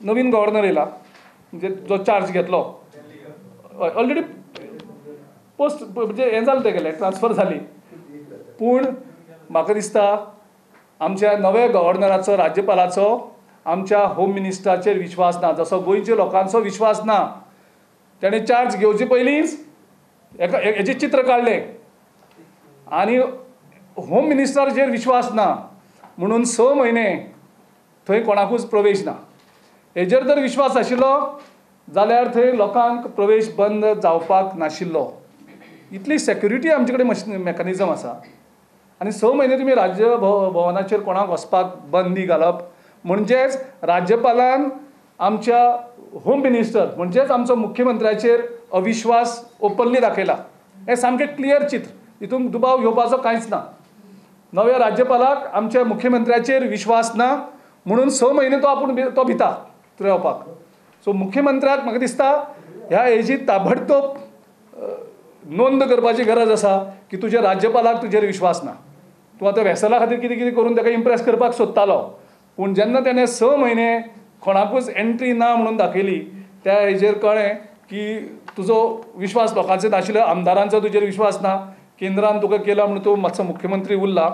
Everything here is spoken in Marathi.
नवीन गव्हर्नर येयला म्हणजे जो चार्ज घेतलो ऑलरेडी पोस्ट म्हणजे हें जालें तेगेलें ट्रान्सफर जाली पूण म्हाका दिसता आमच्या नव्या गव्हर्नराचो राज्यपालाचो आमच्या होम मिनिस्टराचेर विश्वास ना जसो गोंयच्या लोकांचो विश्वास ना ताणें चार्ज घेवचे पयलींच हेजें चित्र काडलें आनी होम मिनिस्टराचेर विश्वास ना म्हणून 6 म्हयने थंय कोणाकूच प्रवेश ना हेजेर जर विश्वास आशिल्लो जाल्यार थंय लोकांक प्रवेश बंद जावपाक नाशिल्लो इतली सेक्युरिटी आमचे कडेन मेकॅनिझम आसा आनी 6 म्हयने तुमी राज्य भवनाचेर कोणाक वचपाक बंदी घालप म्हणजेच राज्यपालान आमच्या होम मिनिस्टर म्हणजेच आमचो मुख्यमंत्र्याचेर अविश्वास ओपनली दाखयला हें सामकें क्लियर चित्र हितून दुबाव घेवपाचो कांयच ना नव्या राज्यपालाक आमच्या मुख्यमंत्र्याचेर विश्वास ना म्हणून 6 म्हयने तो भिता थंय वचपाक सो मुख्यमंत्र्याक म्हाका दिसता ह्या हेजी ताबडतोब नोंद करपाची गरज आसा की तुज्या राज्यपालाक तुजेर विश्वास ना तूं आतां वेसला खातीर कितें कितें करून ताका इम्प्रेस करपाक सोदतालो पूण जेन्ना ताणें 6 म्हयने कोणाकूच एंट्री ना म्हणून दाखयली त्या हेजेर कळ्ळें की तुजो विश्वास लोकांचो नाशिल्लो आमदारांचो तुजेर विश्वास ना केंद्रान तुका केला म्हणून तूं मातसो मुख्यमंत्री उरला